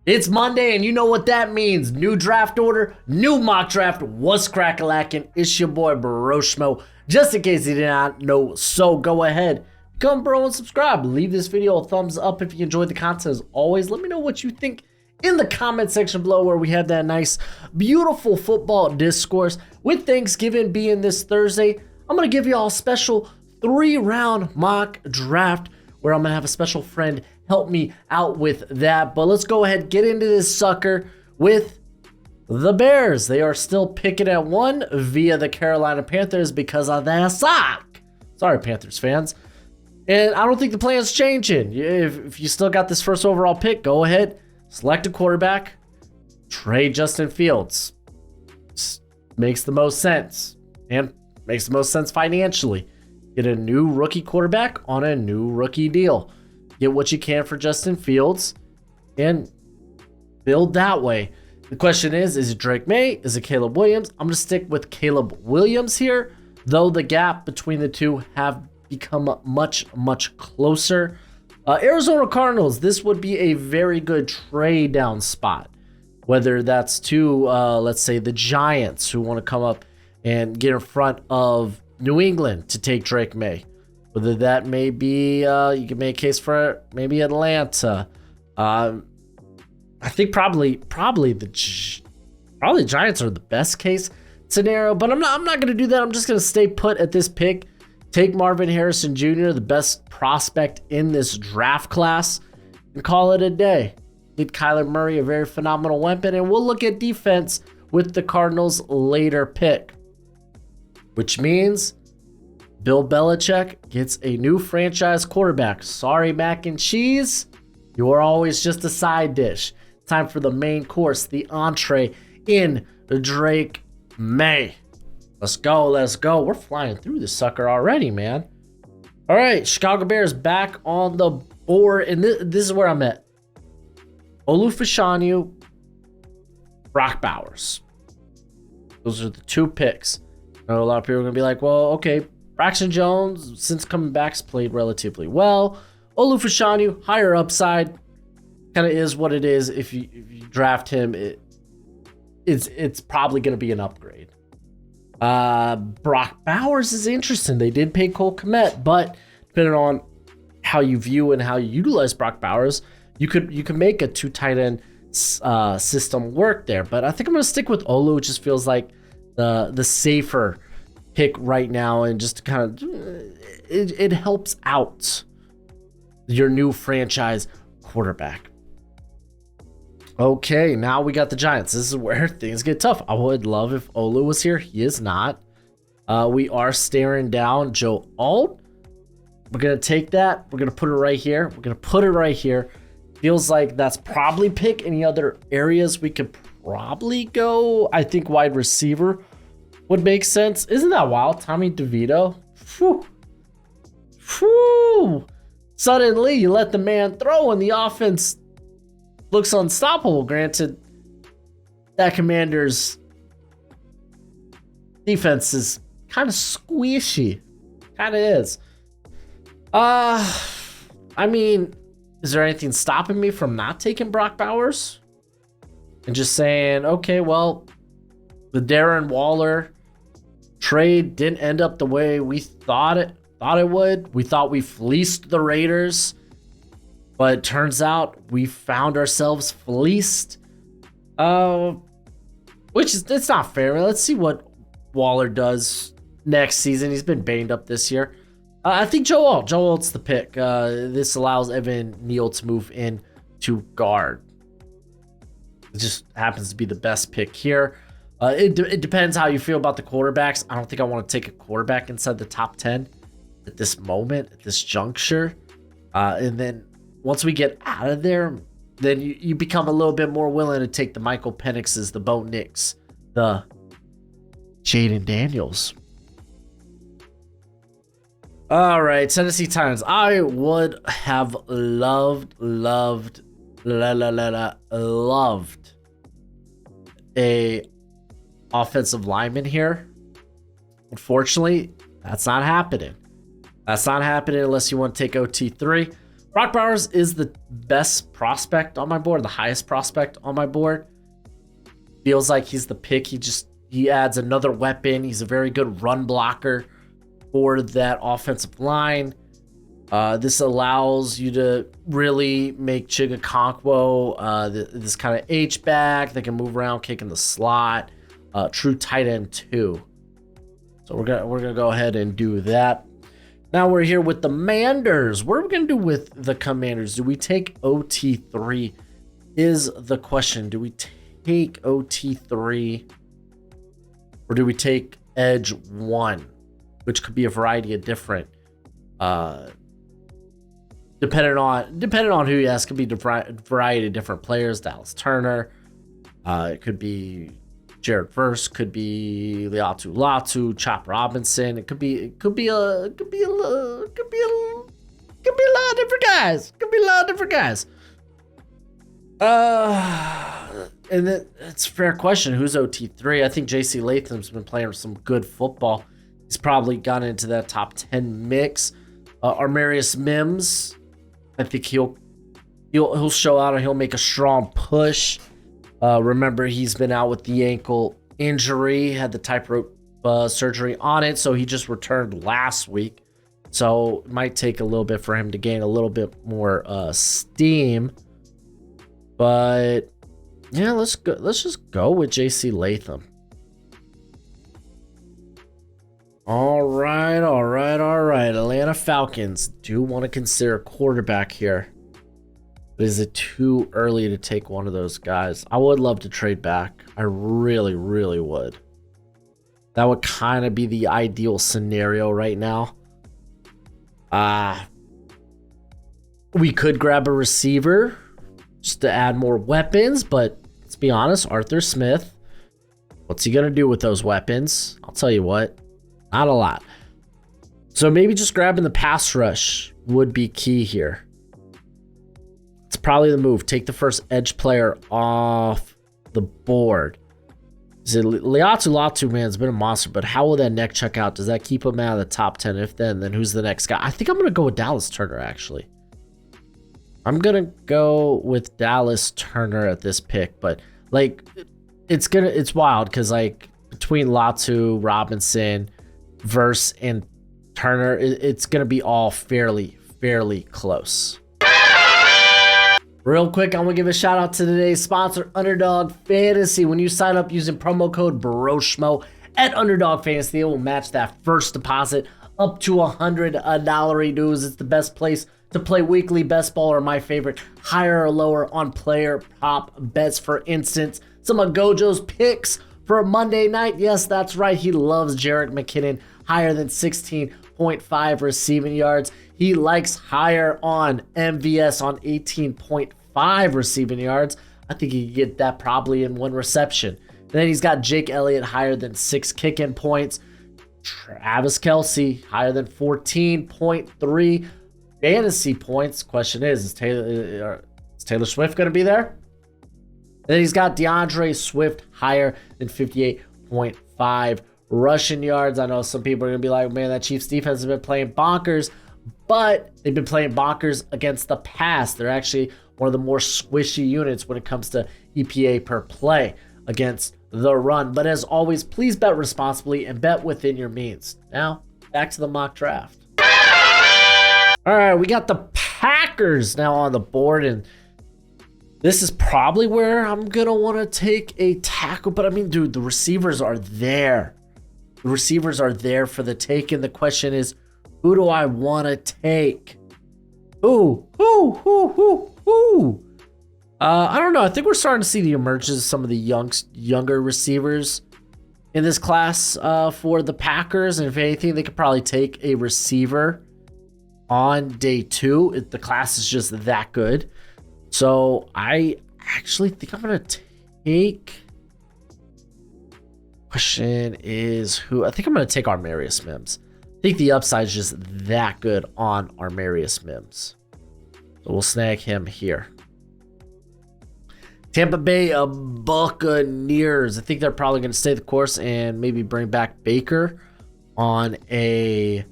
It's Monday, and you know what that means. New draft order, new mock draft. What's crack-a-lackin'? It's your boy, Broshmo. Just in case you did not know, so go ahead. Come, bro, and subscribe. Leave this video a thumbs up if you enjoyed the content. As always, let me know what you think in the comment section below, where we have that nice, beautiful football discourse. With Thanksgiving being this Thursday, I'm going to give you all a special 3-round mock draft where I'm going to have a special friend help me out with that. But let's go ahead and get into this sucker with the Bears. They are still picking at 1 via the Carolina Panthers because of their suck. Sorry, Panthers fans. And I don't think the plan's changing. If you still got this first overall pick, go ahead, select a quarterback, trade Justin Fields. Just makes the most sense, and makes the most sense financially. Get a new rookie quarterback on a new rookie deal. Get what you can for Justin Fields and build that way. The question is it Drake Maye? Is it Caleb Williams? I'm going to stick with Caleb Williams here, though the gap between the two have become much, much closer. Arizona Cardinals, this would be a very good trade down spot, whether that's to, let's say, the Giants, who want to come up and get in front of New England to take Drake Maye. Whether that may be, you can make a case for maybe Atlanta. I think probably the Giants are the best case scenario, but I'm not going to do that. I'm just going to stay put at this pick. Take Marvin Harrison Jr., the best prospect in this draft class, and call it a day. Get Kyler Murray, a very phenomenal weapon, and we'll look at defense with the Cardinals' later pick, which means Bill Belichick gets a new franchise quarterback. Sorry, mac and cheese. You are always just a side dish. Time for the main course, the entree in Drake Maye. Let's go, let's go. We're flying through this sucker already, man. All right, Chicago Bears back on the board, and this is where I'm at. Fashanu, Brock Bowers. Those are the two picks. I know a lot of people are going to be like, well, okay, Braxton Jones, since coming back, has played relatively well. Fashanu, higher upside, kind of is what it is. If you draft him, it's probably going to be an upgrade. Brock Bowers is interesting. They did pay Cole Kmet, but depending on how you view and how you utilize Brock Bowers, you could make a 2 tight end system work there. But I think I'm going to stick with Olu. It just feels like the safer pick right now, and just kind of it helps out your new franchise quarterback. Okay, now we got the Giants. This is where things get tough. I would love if Olu was here. He is not. We are staring down Joe Alt. We're going to take that. We're going to put it right here. We're going to put it right here. Feels like that's probably pick. Any other areas we could probably go? I think wide receiver would make sense. Isn't that wild? Tommy DeVito. Whew. Whew. Suddenly, you let the man throw and the offense looks unstoppable. Granted, that Commanders defense is kind of squishy. Kind of is. I mean, is there anything stopping me from not taking Brock Bowers? And just saying, okay, well, the Darren Waller trade didn't end up the way we thought it would. We thought we fleeced the Raiders, but it turns out we found ourselves fleeced. Which is, it's not fair. Let's see what Waller does next season. He's been banged up this year. I think Joe Alt's the pick. This allows Evan Neal to move in to guard. It just happens to be the best pick here. It depends how you feel about the quarterbacks. I don't think I want to take a quarterback inside the top 10 at this moment, at this juncture. And then once we get out of there, then you become a little bit more willing to take the Michael Penixes, the Bo Nix, the Jayden Daniels. All right, Tennessee Titans. I would have loved a offensive lineman here. Unfortunately, that's not happening. That's not happening unless you want to take OT3 Brock Bowers is the best prospect on my board, the highest prospect on my board. Feels like he's the pick. He adds another weapon. He's a very good run blocker for that offensive line. This allows you to really make Chigakonkwo this kind of H-back that can move around, kick in the slot. True tight end too. So we're gonna go ahead and do that. Now we're here with the Manders. What are we gonna do with the Commanders? Do we take OT3? Is the question. Do we take OT3 or do we take Edge 1, which could be a variety of different. Depending on who you ask, could be a variety of different players. Dallas Turner, it could be Jared Verse, could be Latu, Chop Robinson. It could be a lot of different guys. And it's a fair question. Who's OT3? I think JC Latham's been playing some good football. He's probably gotten into that top 10 mix. Armarius Mims, I think he'll show out and he'll make a strong push. Remember, he's been out with the ankle injury, had the tightrope surgery on it, so he just returned last week. So it might take a little bit for him to gain a little bit more steam. But yeah, let's just go with JC Latham. All right. Atlanta Falcons do want to consider a quarterback here. But is it too early to take one of those guys? I would love to trade back. I really, really would. That would kind of be the ideal scenario right now. We could grab a receiver just to add more weapons, but let's be honest, Arthur Smith, what's he going to do with those weapons? I'll tell you what, not a lot. So maybe just grabbing the pass rush would be key here. It's probably the move. Take the first edge player off the board. Latu, man, has been a monster, but how will that neck check out? Does that keep him out of the top 10? If then who's the next guy? I think I'm going to go with Dallas Turner, actually. I'm going to go with Dallas Turner at this pick, but like it's wild because like between Latu, Robinson, Verse, and Turner, it's going to be all fairly close. Real quick, I'm going to give a shout out to today's sponsor, Underdog Fantasy. When you sign up using promo code Broshmo at Underdog Fantasy, it will match that first deposit up to $100. Dudes, it's the best place to play weekly best ball, or my favorite, higher or lower on player prop bets. For instance, some of Gojo's picks for a Monday night. Yes, that's right. He loves Jerick McKinnon, higher than 16.5 receiving yards. He likes higher on MVS on 18.5 receiving yards. I think he could get that probably in one reception. And then he's got Jake Elliott higher than 6 kick-in points. Travis Kelce higher than 14.3 fantasy points. Question is Taylor Swift going to be there? And then he's got DeAndre Swift higher than 58.5 rushing yards. I know some people are going to be like, man, that Chiefs defense has been playing bonkers, but they've been playing bonkers against the pass. They're actually one of the more squishy units when it comes to EPA per play against the run. But as always, please bet responsibly and bet within your means. Now, back to the mock draft. All right, we got the Packers now on the board, and this is probably where I'm going to want to take a tackle. But I mean, dude, the receivers are there. The receivers are there for the take, and the question is, who do I want to take? Who? I don't know. I think we're starting to see the emergence of some of the younger receivers in this class for the Packers. And if anything, they could probably take a receiver on day 2. The class is just that good. So I actually think I'm going to take... Question is who? I think I'm going to take Armarius Mims. I think the upside is just that good on Armarius Mims. So we'll snag him here. Tampa Bay Buccaneers. I think they're probably going to stay the course and maybe bring back Baker on a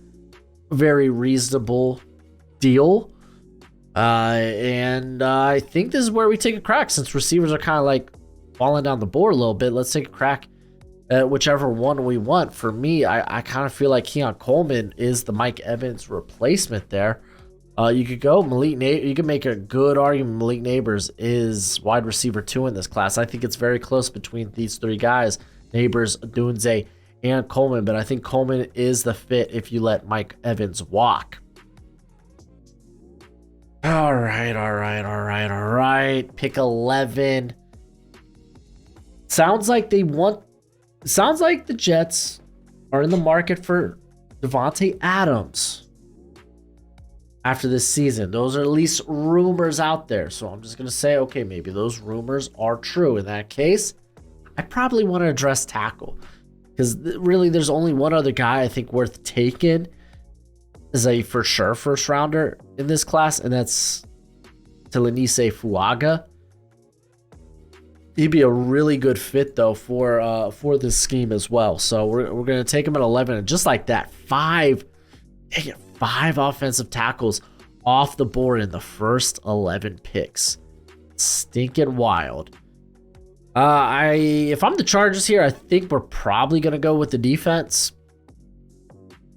very reasonable deal. And I think this is where we take a crack since receivers are kind of like falling down the board a little bit. Let's take a crack at whichever one we want. For me, I kind of feel like Keon Coleman is the Mike Evans replacement there. You could go you could make a good argument Malik Neighbors is wide receiver 2 in this class. I think it's very close between these three guys, Neighbors, Odunze, and Coleman, but I think Coleman is the fit if you let Mike Evans walk. All right. Pick 11. Sounds like the Jets are in the market for Devontae Adams after this season. Those are at least rumors out there. So I'm just going to say, okay, maybe those rumors are true. In that case, I probably want to address tackle because really there's only one other guy I think worth taking as a for sure first rounder in this class, and that's Telenise Fuaga. He'd be a really good fit though for this scheme as well. So we're gonna take him at 11, and just like that, five offensive tackles off the board in the first 11 picks. Stinking wild. If I'm the Chargers here, I think we're probably gonna go with the defense.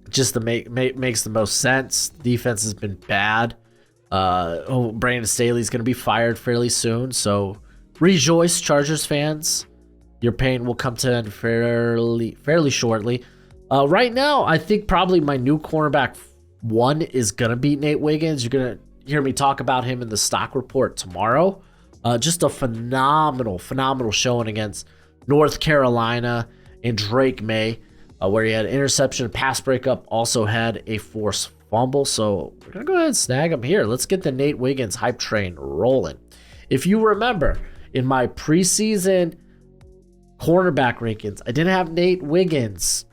Just to makes the most sense. Defense has been bad. Brandon Staley's going to be fired fairly soon, so rejoice, Chargers fans. Your pain will come to an end fairly shortly. Right now, I think probably my new cornerback 1 is going to be Nate Wiggins. You're going to hear me talk about him in the stock report tomorrow. Just a phenomenal showing against North Carolina and Drake Maye. Where he had an interception, pass breakup, also had a forced fumble. So we're going to go ahead and snag him here. Let's get the Nate Wiggins hype train rolling. If you remember, in my preseason cornerback rankings, I didn't have Nate Wiggins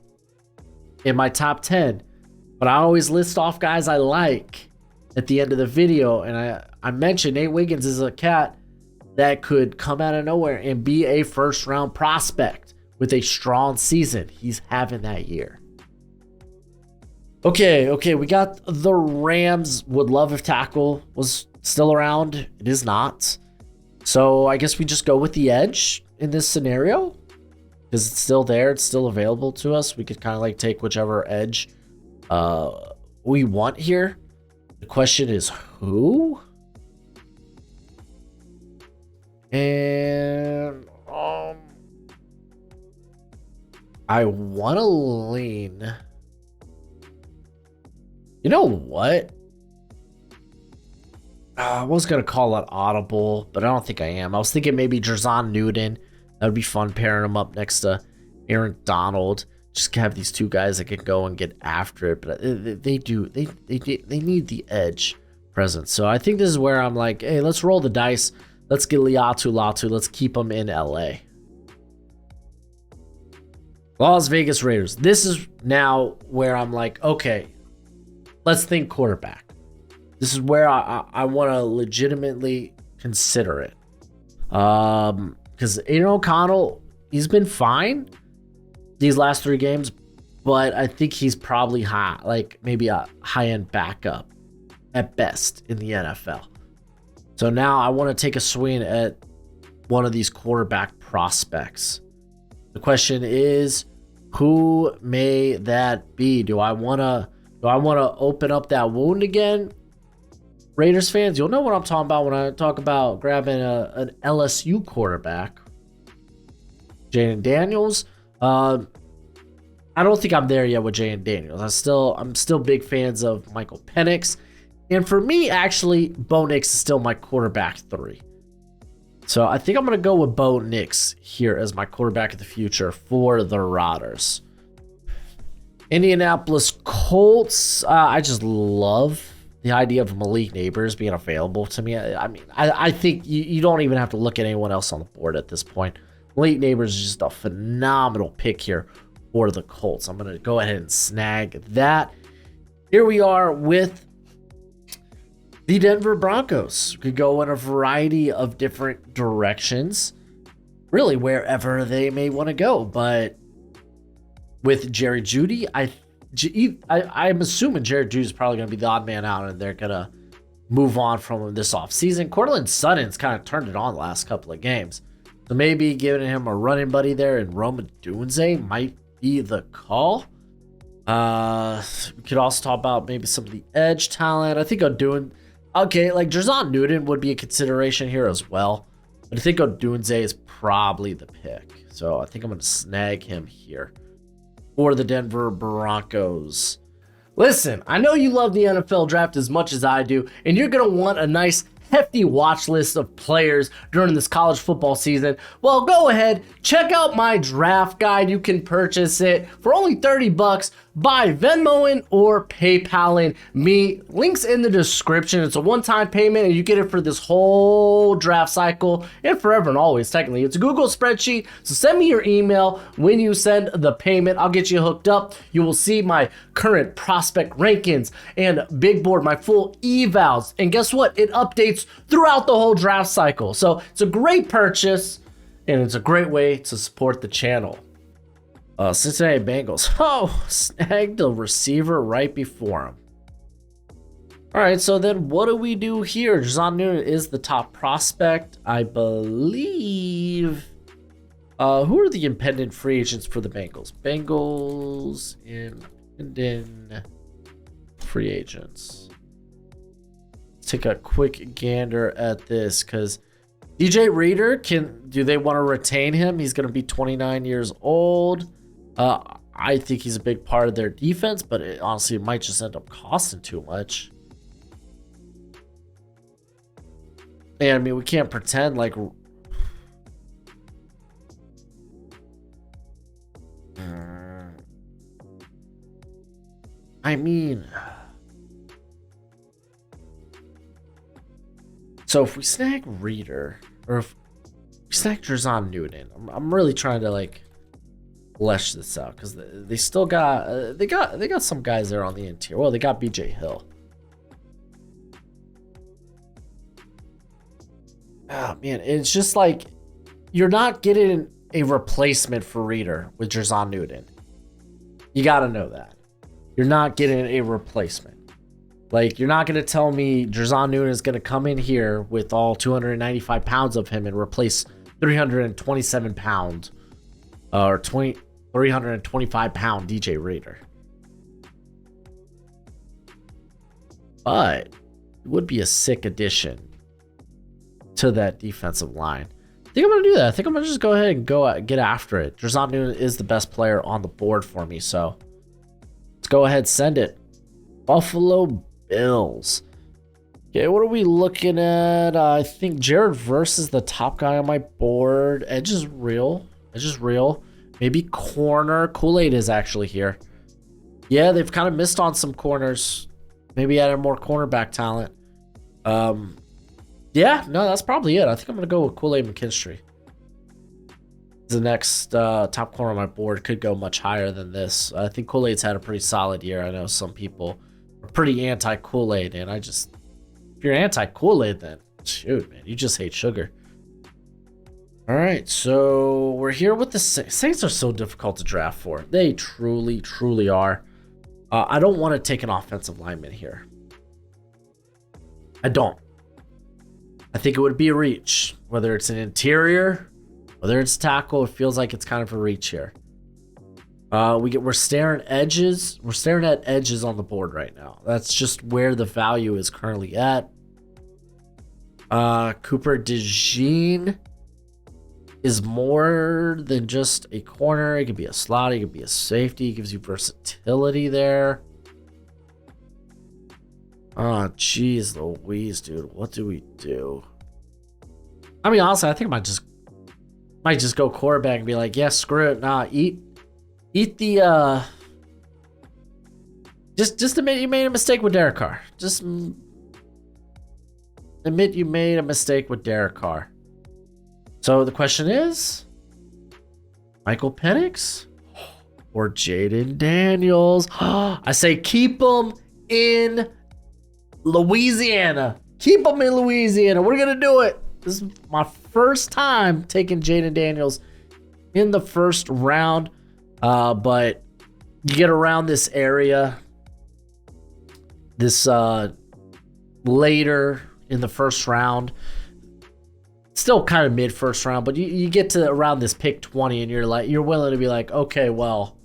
in my top 10, but I always list off guys I like at the end of the video. And I mentioned Nate Wiggins is a cat that could come out of nowhere and be a first round prospect. With a strong season he's having that year. Okay, we got the Rams. Would love if tackle was still around. It is not. So I guess we just go with the edge in this scenario. Because it's still there. It's still available to us. We could kind of like take whichever edge we want here. The question is who? And I want to lean. You know what? I was going to call it audible, but I don't think I am. I was thinking maybe Jerzon Newton. That would be fun pairing him up next to Aaron Donald. Just have these two guys that can go and get after it. But they need the edge presence. So I think this is where I'm like, hey, let's roll the dice. Let's get Latu. Let's keep him in LA. Las Vegas Raiders. This is now where I'm like, okay, let's think quarterback. This is where I want to legitimately consider it. Because Aiden O'Connell, he's been fine these last 3 games, but I think he's probably maybe a high-end backup at best in the NFL. So now I want to take a swing at one of these quarterback prospects. The question is, who may that be? Do I want to open up that wound again? Raiders fans, you'll know what I'm talking about when I talk about grabbing an LSU quarterback. Jayden Daniels. I don't think I'm there yet with Jayden Daniels. I'm still big fans of Michael Penix. And for me, actually, Bo Nix is still my quarterback 3. So I think I'm going to go with Bo Nix here as my quarterback of the future for the Raiders. Indianapolis Colts. I just love the idea of Malik Neighbors being available to me. I think you don't even have to look at anyone else on the board at this point. Malik Neighbors is just a phenomenal pick here for the Colts. I'm going to go ahead and snag that. Here we are with the Denver Broncos. Could go in a variety of different directions, really wherever they may want to go. But with Jerry Jeudy, I'm assuming Jerry Jeudy is probably going to be the odd man out, and they're going to move on from him this offseason. Cortland Sutton's kind of turned it on the last couple of games. So maybe giving him a running buddy there and Odunze might be the call. We could also talk about maybe some of the edge talent. I think Odunze, okay, like Jayden Newton would be a consideration here as well. But I think Odunze is probably the pick. So I think I'm going to snag him here for the Denver Broncos. Listen, I know you love the NFL draft as much as I do, and you're going to want a nice hefty watch list of players during this college football season. Well, go ahead, check out my draft guide. You can purchase it for only $30 by Venmoing or PayPaling me. Links in the description. It's a one-time payment and you get it for this whole draft cycle and forever and always. Technically, it's a Google spreadsheet. So send me your email when you send the payment. I'll get you hooked up. You will see my current prospect rankings and big board, my full evals. And guess what? It updates throughout the whole draft cycle. So it's a great purchase and it's a great way to support the channel. Cincinnati Bengals. Oh, snagged the receiver right before him. All right, so then what do we do here? Jayden Newton is the top prospect, I believe. Who are the impending free agents for the Bengals? Bengals impending free agents. Let's take a quick gander at this because DJ Reader, do they want to retain him? He's going to be 29 years old. I think he's a big part of their defense, but honestly, it might just end up costing too much. And I mean, we can't pretend like I mean, so if we snag Reader or if we snag Jayden Newton, I'm really trying to like flesh this out because they still got they got some guys there on the interior. Well, they got BJ Hill. Oh man, it's just like you're not getting a replacement for Reader with Jayden Newton. You got to know that. You're not getting a replacement. Like, you're not going to tell me Jayden Newton is going to come in here with all 295 pounds of him and replace 327 pound or 325 pound DJ Reader. But it would be a sick addition to that defensive line. I think I'm going to do that. I think I'm going to just go ahead and get after it. Jayden Newton is the best player on the board for me, so let's go ahead, send it. Buffalo Bills. Okay, what are we looking at? I think Jared Verse is the top guy on my board. Edge is real. Maybe corner. Kool-Aid is actually here. Yeah, they've kind of missed on some corners. Maybe added more cornerback talent. Yeah, no, that's probably it. I think I'm going to go with Kool-Aid McKinstry. The next top corner on my board could go much higher than this. I think Kool-Aid's had a pretty solid year. I know some people are pretty anti-Kool-Aid, and if you're anti-Kool-Aid, then shoot, man, you just hate sugar. All right, so we're here with the Saints. Saints are so difficult to draft for. They truly, truly are. I don't want to take an offensive lineman here. I don't. I think it would be a reach. Whether it's an interior, whether it's tackle, it feels like it's kind of a reach here. We're staring edges. We're staring at edges on the board right now. That's just where the value is currently at. Cooper DeJean is more than just a corner. It could be a slot. It could be a safety. It gives you versatility there. Oh, jeez Louise, dude. What do we do? I mean, honestly, I think I might just go quarterback and be like, yeah, screw it. Nah, eat the just admit you made a mistake with Derek Carr. Just admit you made a mistake with Derek Carr. So the question is, Michael Penix or Jayden Daniels? I say keep them in Louisiana. Keep them in Louisiana. We're gonna do it. This is my first time taking Jayden Daniels in the first round. But you get around this area, this later in the first round. Still kind of mid first round, but you get to around this pick 20 and you're willing to be like, okay, well,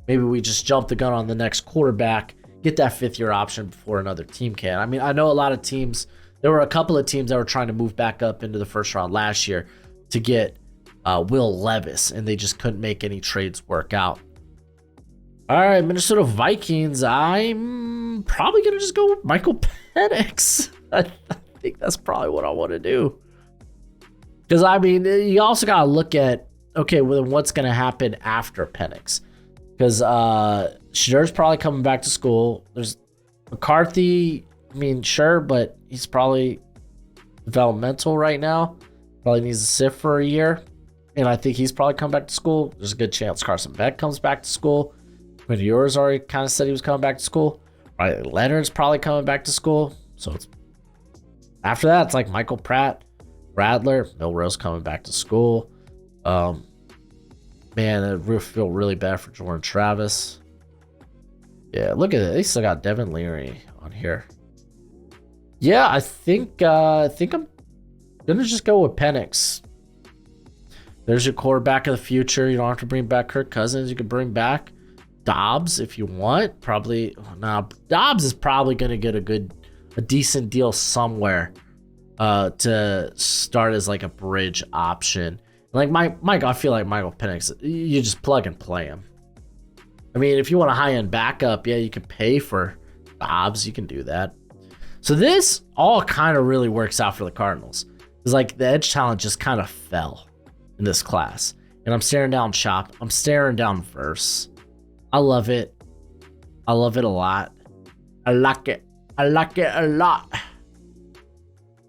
maybe we just jump the gun on the next quarterback, get that 5th-year option before another team can. I mean, I know a lot of teams, there were a couple of teams that were trying to move back up into the first round last year to get Will Levis, and they just couldn't make any trades work out. All right, Minnesota Vikings, I'm probably going to just go with Michael Penix. I think that's probably what I want to do. Because, I mean, you also got to look at, okay, well, what's going to happen after Penix? Because Shadur's probably coming back to school. There's McCarthy, I mean, sure, but he's probably developmental right now. Probably needs to sit for a year. And I think he's probably coming back to school. There's a good chance Carson Beck comes back to school. But yours already kind of said he was coming back to school. Right, Leonard's probably coming back to school. So it's after that, it's like Michael Pratt, Radler, Milrose coming back to school. Man, I feel really bad for Jordan Travis. Yeah, look at it. They still got Devin Leary on here. Yeah, I think I'm gonna just go with Penix. There's your quarterback of the future. You don't have to bring back Kirk Cousins. You can bring back Dobbs if you want. Probably, Dobbs is probably gonna get a decent deal somewhere to start as like a bridge option. Like Mike, I feel like Michael Penix, you just plug and play him. I mean, if you want a high-end backup, yeah, you can pay for Dobbs. You can do that. So this all kind of really works out for the Cardinals. It's like the edge talent just kind of fell in this class. And I'm staring down Chop. I'm staring down Verse. I love it. I love it a lot. I like it. I like it a lot.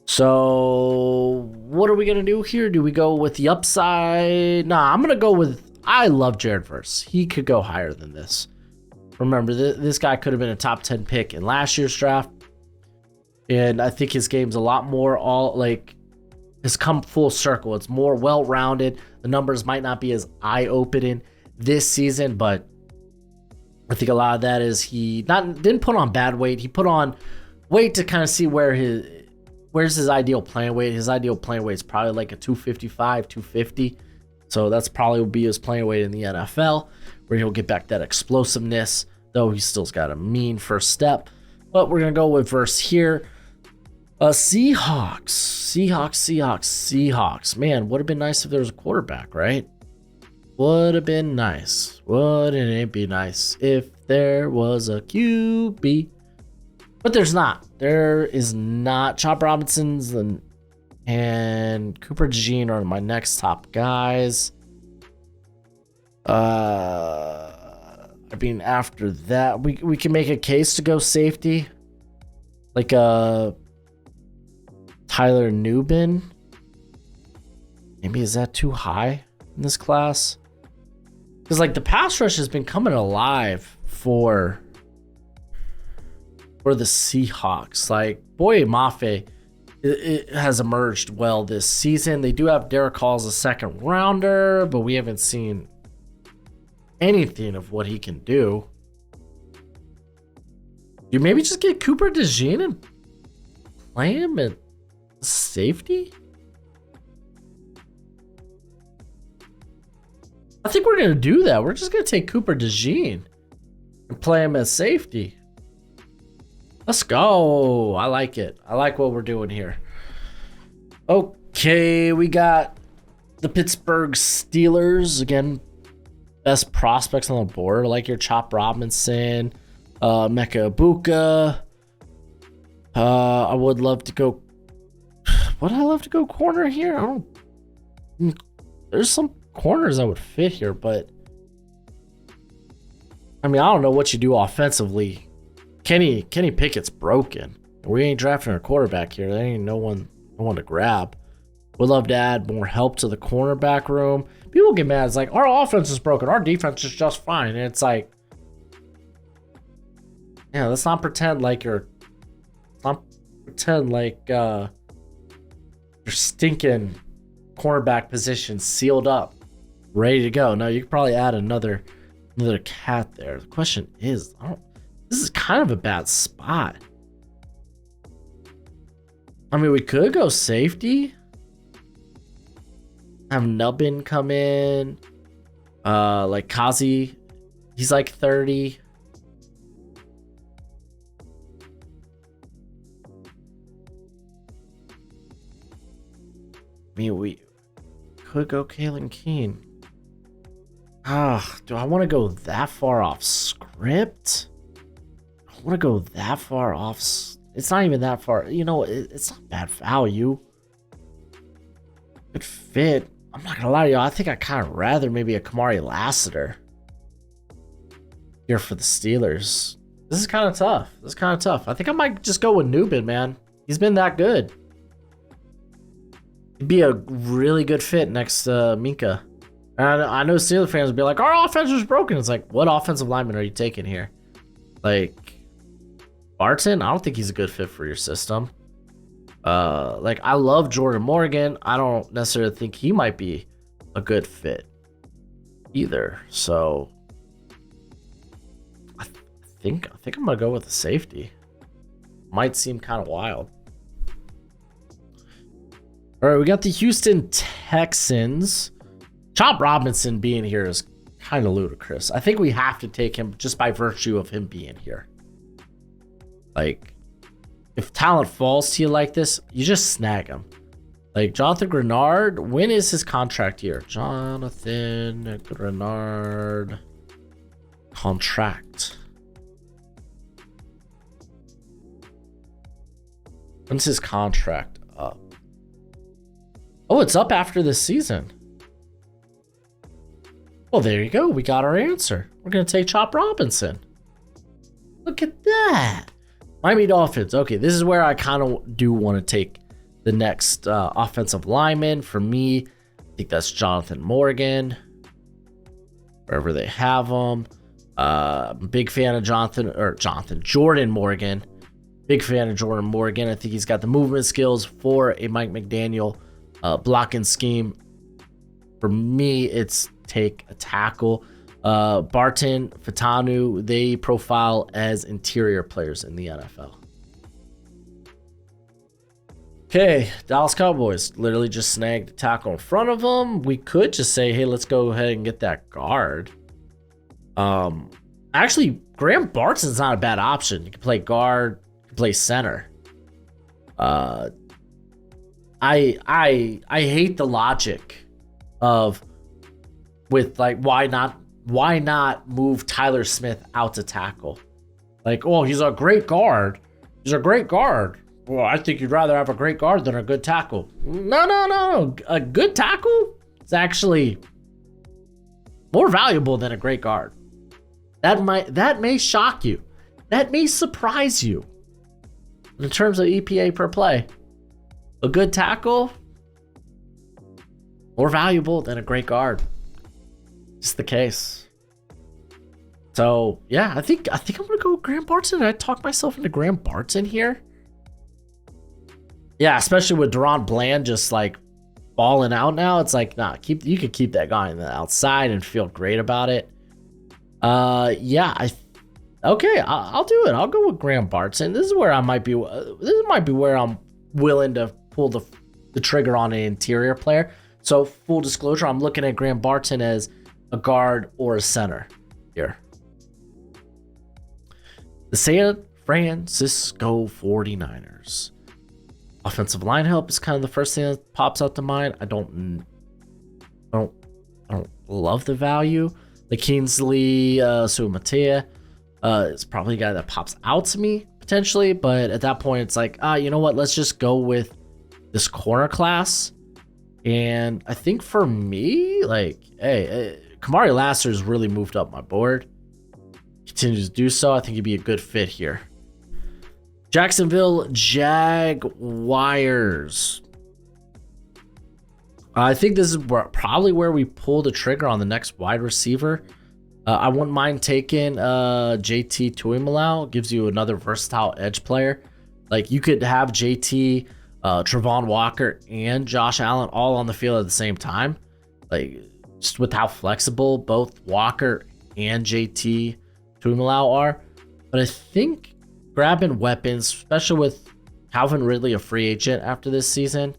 So what are we going to do here? Do we go with the upside? Nah, I'm going to go with, I love Jared Verse. He could go higher than this. Remember, this guy could have been a top 10 pick in last year's draft. And I think his game's a lot more has come full circle. It's more well-rounded. The numbers might not be as eye-opening this season, but I think a lot of that is he didn't put on bad weight. He put on weight to kind of see where's his ideal playing weight. His ideal playing weight is probably like a 255, 250. So that's probably will be his playing weight in the NFL, where he'll get back that explosiveness, though he still's got a mean first step. But we're going to go with Verse here. Seahawks. Man, would have been nice if there was a quarterback, right? Would have been nice. Wouldn't it be nice if there was a QB? But there's not. There is not. Chop Robinson's and Cooper DeJean are my next top guys. I mean, after that, we can make a case to go safety. Like Tyler Nubin. Maybe is that too high in this class? Because like the pass rush has been coming alive for the Seahawks. Like Boye Mafe, it has emerged well this season. They do have Derek Hall as a second rounder, but we haven't seen anything of what he can do. You maybe just get Cooper DeJean and play him at safety? I think we're going to do that. We're just going to take Cooper DeJean and play him as safety. Let's go. I like it. I like what we're doing here. Okay, we got the Pittsburgh Steelers. Again, best prospects on the board. I like your Chop Robinson, Mecca Ibuka. I would love to go. Would I love to go corner here? I don't. There's some corners that would fit here, but I mean, I don't know what you do offensively. Kenny Pickett's broken. We ain't drafting a quarterback here. There ain't no one to grab. Would love to add more help to the cornerback room. People get mad. It's like, our offense is broken. Our defense is just fine. And it's like, yeah, let's not pretend like your stinking cornerback position sealed up, ready to go. No, you could probably add another cat there. The question is, this is kind of a bad spot. I mean, we could go safety. Have Nubbin come in. Like Kazi, he's like 30. I mean, we could go Kalen Keene. Do I want to go that far off script? I want to go that far off. It's not even that far. You know, it's not bad value. Good fit. I'm not gonna lie to you. I think I kind of rather maybe a Kamari Lassiter here for the Steelers. This is kind of tough. I think I might just go with Newbin, man. He's been that good. He'd be a really good fit next to Minka. And I know Steelers fans would be like, our offense is broken. It's like, what offensive lineman are you taking here? Like, Barton? I don't think he's a good fit for your system. Like, I love Jordan Morgan. I don't necessarily think he might be a good fit either. So, I think I'm gonna go with the safety. Might seem kind of wild. All right, we got the Houston Texans. Chop Robinson being here is kind of ludicrous. I think we have to take him just by virtue of him being here. Like, if talent falls to you like this, you just snag him. Like, Jonathan Grenard, when is his contract year? Jonathan Grenard contract. When's his contract up? Oh, it's up after this season. Well, there you go. We got our answer. We're going to take Chop Robinson. Look at that. Miami Dolphins. Okay, this is where I kind of do want to take the next offensive lineman. For me, I think that's Jonathan Morgan. Wherever they have him. Big fan of Jordan Morgan. Big fan of Jordan Morgan. I think he's got the movement skills for a Mike McDaniel blocking scheme. For me, it's take a tackle. Barton, Fashanu, they profile as interior players in the NFL. Okay, Dallas Cowboys literally just snagged a tackle in front of them. We could just say, hey, let's go ahead and get that guard. Actually, Graham Barton's not a bad option. You can play guard, you can play center. I hate the logic of with like why not move Tyler Smith out to tackle? Like, oh, he's a great guard. Well, I think you'd rather have a great guard than a good tackle. No. A good tackle is actually more valuable than a great guard. That may shock you. That may surprise you. In terms of EPA per play, a good tackle more valuable than a great guard. It's the case. So yeah, I think I'm gonna go with Graham Barton. I talked myself into Graham Barton here. Yeah, especially with Deron Bland just like balling out now. It's like, nah, you could keep that guy on the outside and feel great about it. Yeah, I'll do it. I'll go with Graham Barton. This is where I might be. This might be where I'm willing to pull the trigger on an interior player. So full disclosure, I'm looking at Graham Barton as a guard or a center here. The San Francisco 49ers. Offensive line help is kind of the first thing that pops out to mind. I don't love the value. The Kingsley Sumatea is probably a guy that pops out to me potentially, but at that point it's like, you know what? Let's just go with this corner class. And I think for me, like, hey, Kamari Lassiter's really moved up my board. Continues to do so. I think he'd be a good fit here. Jacksonville Jaguars. I think this is probably where we pull the trigger on the next wide receiver. I wouldn't mind taking JT Tuimalau. Gives you another versatile edge player. Like, you could have JT, Travon Walker, and Josh Allen all on the field at the same time. Like, just with how flexible both Walker and JT Tuimalau are. But I think grabbing weapons, especially with Calvin Ridley a free agent after this season,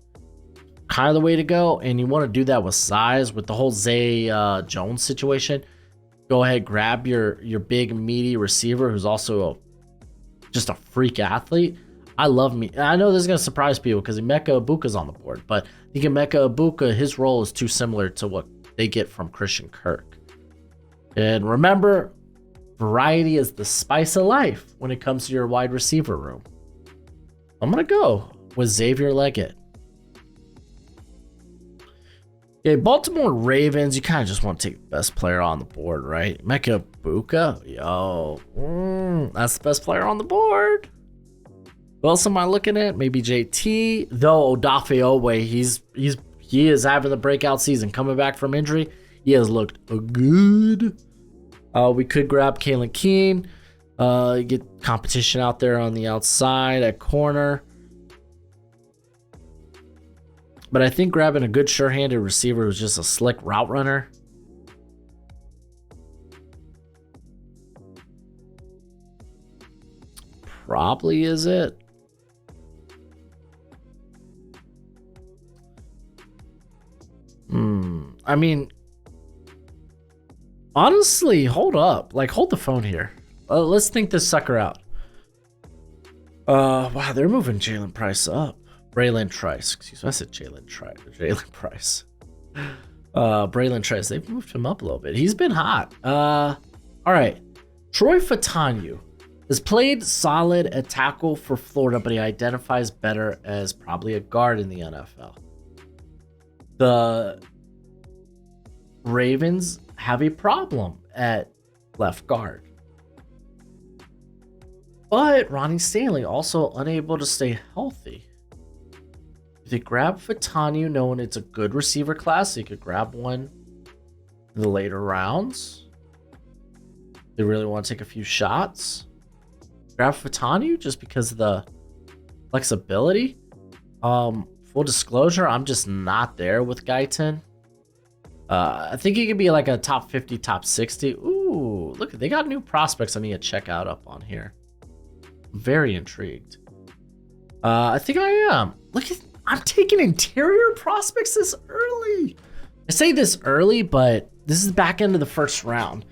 kind of the way to go. And you want to do that with size, with the whole Zay Jones situation. Go ahead, grab your big meaty receiver who's also just a freak athlete. I love me. I know this is gonna surprise people because Emeka Ibuka's on the board, but I think Emeka Ibuka, his role is too similar to what they get from Christian Kirk. And remember, variety is the spice of life when it comes to your wide receiver room. I'm gonna go with Xavier Leggett. Okay, Baltimore Ravens, you kind of just want to take the best player on the board, right? Emeka Ibuka, yo, that's the best player on the board. Who else am I looking at? Maybe JT. Though Odafe Owe, he is having the breakout season, coming back from injury. He has looked good. We could grab Kalen Keene. Get competition out there on the outside at corner. But I think grabbing a good sure-handed receiver who's just a slick route runner. Probably is it. I mean, honestly, hold up. Like, hold the phone here. Let's think this sucker out. Wow, they're moving Jalen Price up. Braylon Trice. Excuse me, I said Jalen Price. Braylon Trice. They've moved him up a little bit. He's been hot. All right. Troy Fashanu has played solid at tackle for Florida, but he identifies better as probably a guard in the NFL. The Ravens have a problem at left guard. But Ronnie Stanley also unable to stay healthy. They grab Fashanu knowing it's a good receiver class. They could grab one in the later rounds. They really want to take a few shots. Grab Fashanu just because of the flexibility. Full disclosure, I'm just not there with Guyton. I think he could be like a top 50, top 60. Ooh, look, they got new prospects I need to check out up on here. I'm very intrigued. I think I am. Look at, I'm taking interior prospects this early. I say this early, but this is the back end of the first round.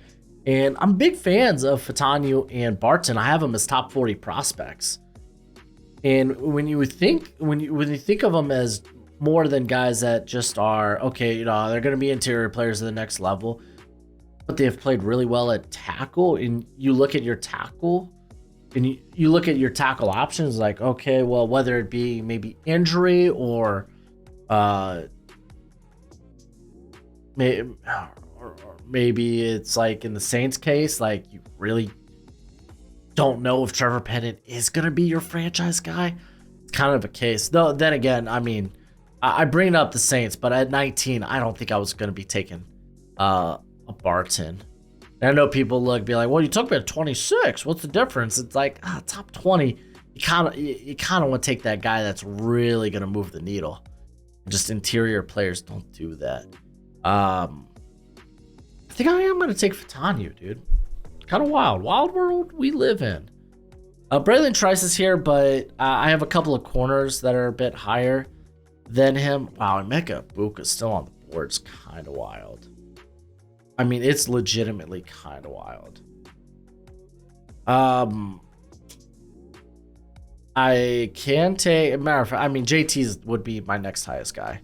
And I'm big fans of Fashanu and Barton. I have them as top 40 prospects. And when you think of them as more than guys that just are, okay, you know, they're going to be interior players at the next level, but they have played really well at tackle, and you look at your tackle, and you look at your tackle options like, okay, well, whether it be maybe injury or maybe it's like in the Saints case, like you really don't know if Trevor Penning is going to be your franchise guy. It's kind of a case. Though, then again, I mean, I bring up the Saints, but at 19, I don't think I was going to be taking a Barton. And I know people be like, well, you took me at 26. What's the difference? It's like, top 20. You kind of want to take that guy that's really going to move the needle. Just interior players don't do that. I think I am going to take Fashanu, dude. Kind of wild world we live in. Braylon Trice is here, but I have a couple of corners that are a bit higher than him. Wow, Emeka Ibuka is still on the board. It's kind of wild. I mean, it's legitimately kind of wild. I can take, matter of fact, I mean, JT would be my next highest guy.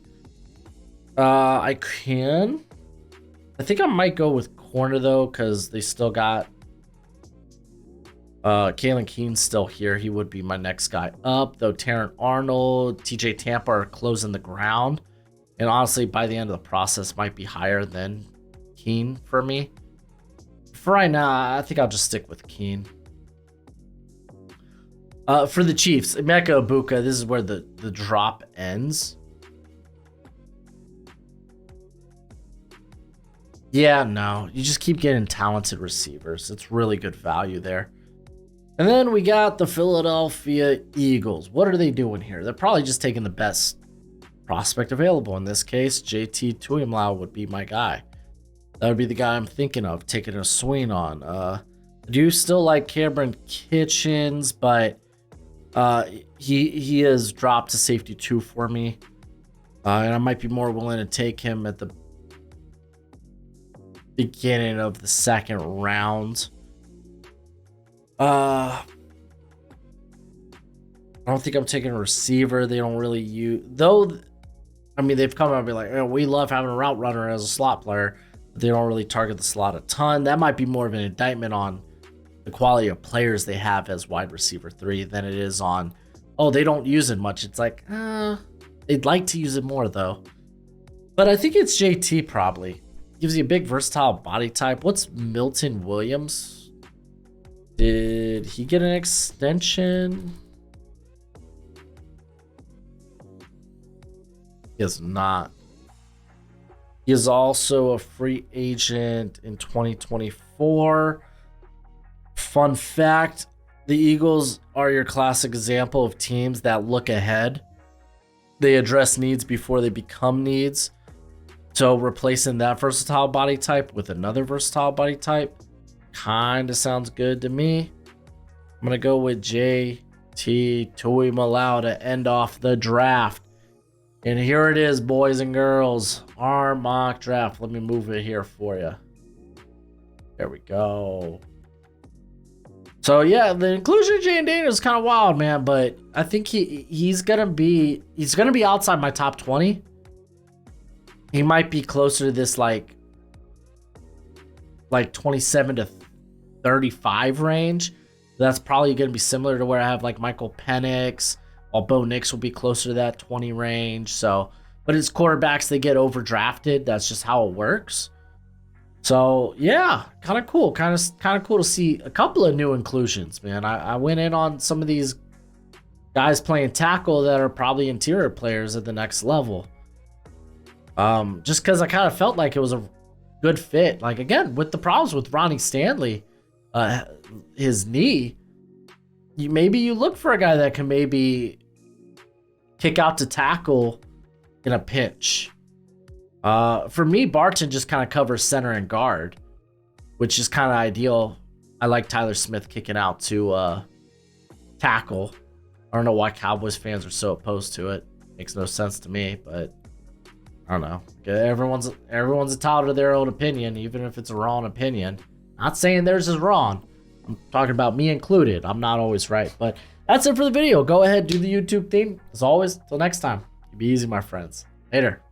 I think I might go with corner though, because they still got Kalen Keene's still here. He would be my next guy up, though. Terran Arnold, TJ Tampa are closing the ground, and honestly, by the end of the process, might be higher than Keene for me. For right now, I think I'll just stick with Keene. For the Chiefs, Emeka Ibuka, this is where the drop ends. Yeah, no, you just keep getting talented receivers. It's really good value there. And then we got the Philadelphia Eagles. What are they doing here? They're probably just taking the best prospect available. In this case, JT Tuimlau would be my guy. That would be the guy I'm thinking of taking a swing on. I do still like Cameron Kitchens, but He has dropped to safety 2 for me. And I might be more willing to take him at the beginning of the second round. I don't think I'm taking a receiver. They don't really use, though. I mean, they've come out and be like, oh, we love having a route runner as a slot player, but they don't really target the slot a ton. That might be more of an indictment on the quality of players they have as wide receiver 3 than it is on, oh, they don't use it much. It's like, they'd like to use it more though. But I think it's JT probably. Gives you a big versatile body type. What's Milton Williams? Did he get an extension? He is not. He is also a free agent in 2024. Fun fact, the Eagles are your classic example of teams that look ahead. They address needs before they become needs. So replacing that versatile body type with another versatile body type kind of sounds good to me. I'm going to go with JT Tuimoloau to end off the draft. And here it is, boys and girls, our mock draft. Let me move it here for you. There we go. So yeah, the inclusion of Jayden is kind of wild, man. But I think he's gonna be outside my top 20. He might be closer to this like 27 to 35 range. That's probably gonna be similar to where I have like Michael Penix. While Bo Nix will be closer to that 20 range. So, but it's quarterbacks, they get overdrafted. That's just how it works. So yeah, kind of cool. Kind of cool to see a couple of new inclusions, man. I went in on some of these guys playing tackle that are probably interior players at the next level. Just because I kind of felt like it was a good fit. Like again, with the problems with Ronnie Stanley, his knee, maybe you look for a guy that can maybe kick out to tackle in a pinch. For me, Barton just kind of covers center and guard, which is kind of ideal. I like Tyler Smith kicking out to tackle. I don't know why Cowboys fans are so opposed to it. Makes no sense to me, but I don't know. Everyone's entitled to their own opinion, even if it's a wrong opinion. Not saying theirs is wrong. I'm talking about me included. I'm not always right, but that's it for the video. Go ahead, do the YouTube theme. As always, till next time, be easy, my friends. Later.